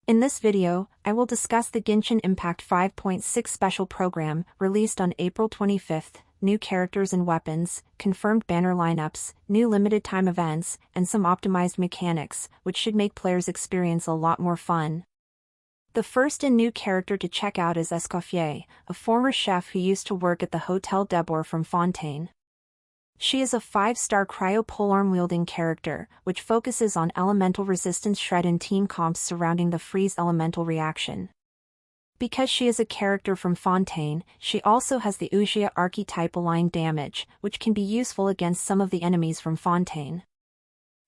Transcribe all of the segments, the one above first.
In this video, I will discuss the Genshin Impact 5.6 special program, released on April 25th, new characters and weapons, confirmed banner lineups, new limited-time events, and some optimized mechanics, which should make players' experience a lot more fun. The first and new character to check out is Escoffier, a former chef who used to work at the Hotel Debor from Fontaine. She is a 5-star cryo polearm-wielding character, which focuses on elemental resistance shred and team comps surrounding the freeze elemental reaction. Because she is a character from Fontaine, she also has the Uxia archetype aligned damage, which can be useful against some of the enemies from Fontaine.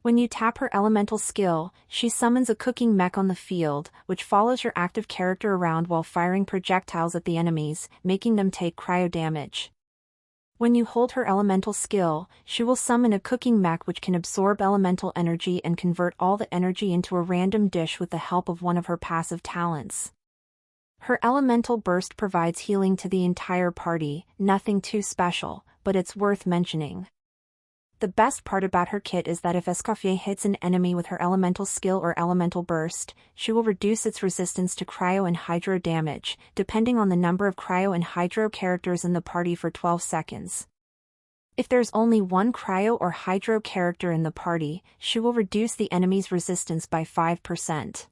When you tap her elemental skill, she summons a cooking mech on the field, which follows your active character around while firing projectiles at the enemies, making them take cryo damage. When you hold her elemental skill, she will summon a cooking mech which can absorb elemental energy and convert all the energy into a random dish with the help of one of her passive talents. Her elemental burst provides healing to the entire party, nothing too special, but it's worth mentioning. The best part about her kit is that if Escoffier hits an enemy with her elemental skill or elemental burst, she will reduce its resistance to cryo and hydro damage, depending on the number of cryo and hydro characters in the party for 12 seconds. If there's only one cryo or hydro character in the party, she will reduce the enemy's resistance by 5%.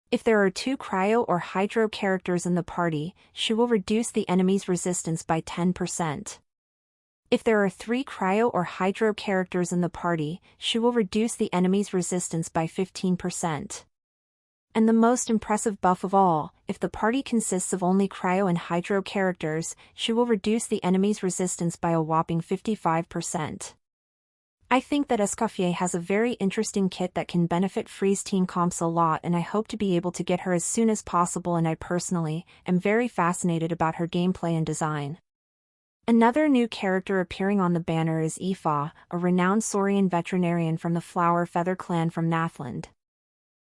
If there are 2 cryo or hydro characters in the party, she will reduce the enemy's resistance by 10%. If there are 3 cryo or hydro characters in the party, she will reduce the enemy's resistance by 15%. And the most impressive buff of all, if the party consists of only cryo and hydro characters, she will reduce the enemy's resistance by a whopping 55%. I think that Escoffier has a very interesting kit that can benefit Freeze team comps a lot, and I hope to be able to get her as soon as possible, and I personally am very fascinated about her gameplay and design. Another new character appearing on the banner is Aoife, a renowned Saurian veterinarian from the Flower Feather clan from Nathland.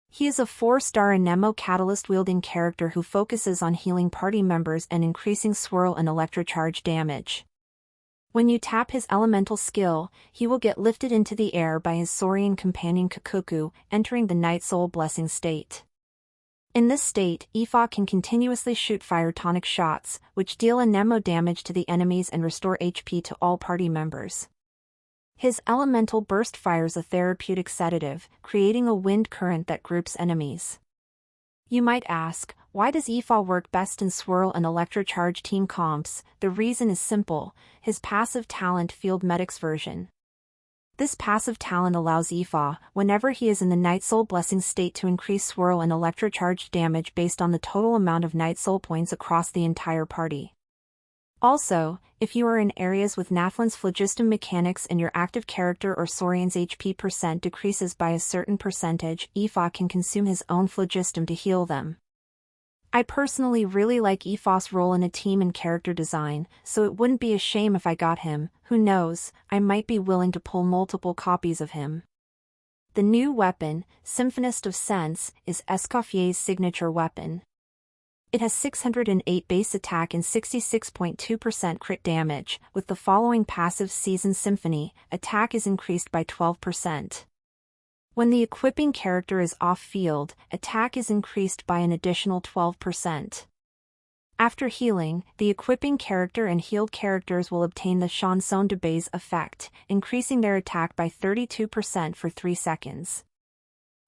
He is a 4-star Anemo catalyst-wielding character who focuses on healing party members and increasing swirl and electrocharge damage. When you tap his elemental skill, he will get lifted into the air by his Saurian companion Kakuku, entering the Night Soul Blessing state. In this state, Aoife can continuously shoot fire tonic shots, which deal Anemo damage to the enemies and restore HP to all party members. His elemental burst fires a therapeutic sedative, creating a wind current that groups enemies. You might ask, why does Aoife work best in swirl and electrocharge team comps? The reason is simple: his passive talent Field Medic's version. This passive talent allows Aoife, whenever he is in the Night Soul Blessing state, to increase swirl and electrocharge damage based on the total amount of Night Soul points across the entire party. Also, if you are in areas with Nathland's phlogiston mechanics and your active character or Saurian's HP percent decreases by a certain percentage, Aoife can consume his own phlogiston to heal them. I personally really like Aoife's role in a team and character design, so it wouldn't be a shame if I got him. Who knows, I might be willing to pull multiple copies of him. The new weapon, Symphonist of Sense, is Escoffier's signature weapon. It has 608 base attack and 66.2% crit damage. With the following passive Season Symphony, attack is increased by 12%. When the equipping character is off-field, attack is increased by an additional 12%. After healing, the equipping character and healed characters will obtain the Chanson de Base effect, increasing their attack by 32% for 3 seconds.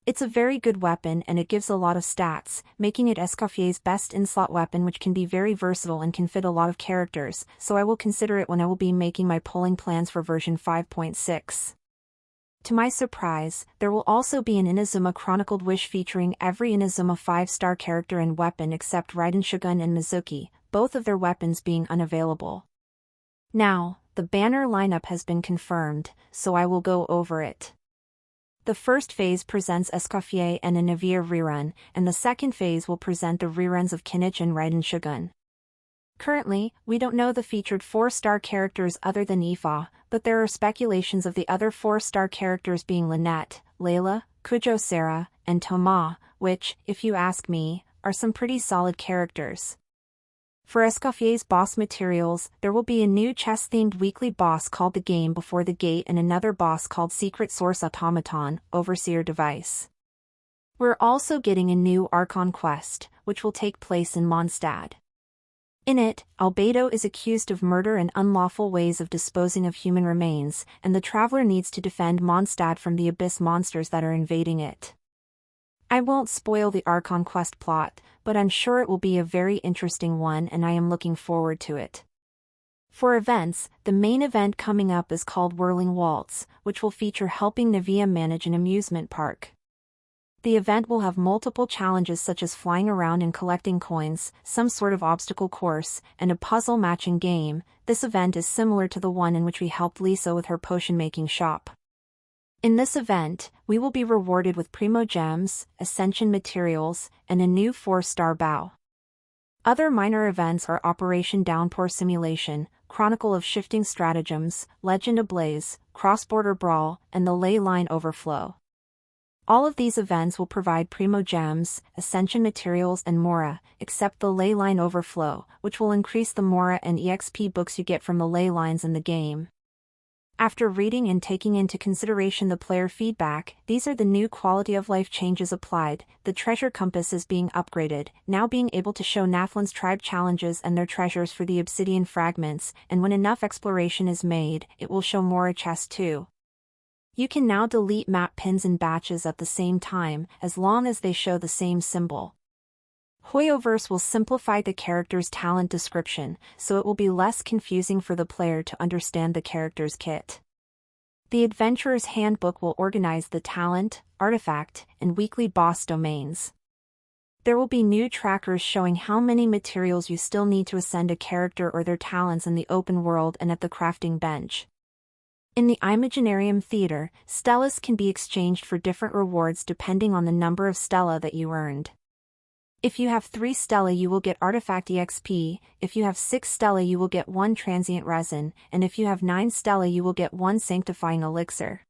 It's a very good weapon and it gives a lot of stats, making it Escoffier's best in-slot weapon, which can be very versatile and can fit a lot of characters, so I will consider it when I will be making my polling plans for version 5.6. To my surprise, there will also be an Inazuma Chronicled Wish featuring every Inazuma 5-star character and weapon except Raiden Shogun and Mizuki, both of their weapons being unavailable. Now, the banner lineup has been confirmed, so I will go over it. The first phase presents Escoffier and a Navia rerun, and the second phase will present the reruns of Kinich and Raiden Shogun. Currently, we don't know the featured 4-star characters other than Aoife, but there are speculations of the other 4-star characters being Lynette, Layla, Kujo Sarah, and Thomas, which, if you ask me, are some pretty solid characters. For Escoffier's boss materials, there will be a new chess-themed weekly boss called the Game Before the Gate and another boss called Secret Source Automaton, Overseer Device. We're also getting a new Archon quest, which will take place in Mondstadt. In it, Albedo is accused of murder and unlawful ways of disposing of human remains, and the traveler needs to defend Mondstadt from the abyss monsters that are invading it. I won't spoil the Archon quest plot, but I'm sure it will be a very interesting one and I am looking forward to it. For events, the main event coming up is called Whirling Waltz, which will feature helping Navia manage an amusement park. The event will have multiple challenges such as flying around and collecting coins, some sort of obstacle course, and a puzzle matching game. This event is similar to the one in which we helped Lisa with her potion-making shop. In this event, we will be rewarded with Primo Gems, Ascension materials, and a new 4-star bow. Other minor events are Operation Downpour Simulation, Chronicle of Shifting Stratagems, Legend Ablaze, Cross-Border Brawl, and the Ley Line Overflow. All of these events will provide Primo Gems, Ascension materials and Mora, except the Ley Line Overflow, which will increase the Mora and EXP books you get from the ley lines in the game. After reading and taking into consideration the player feedback, these are the new quality of life changes applied. The treasure compass is being upgraded, now being able to show Nathlin's tribe challenges and their treasures for the obsidian fragments, and when enough exploration is made, it will show Mora chests too. You can now delete map pins in batches at the same time, as long as they show the same symbol. Hoyoverse will simplify the character's talent description, so it will be less confusing for the player to understand the character's kit. The Adventurer's Handbook will organize the talent, artifact, and weekly boss domains. There will be new trackers showing how many materials you still need to ascend a character or their talents in the open world and at the crafting bench. In the Imaginarium Theater, Stellas can be exchanged for different rewards depending on the number of Stella that you earned. If you have 3 Stella you will get Artifact EXP, if you have 6 Stella you will get 1 Transient Resin, and if you have 9 Stella you will get 1 Sanctifying Elixir.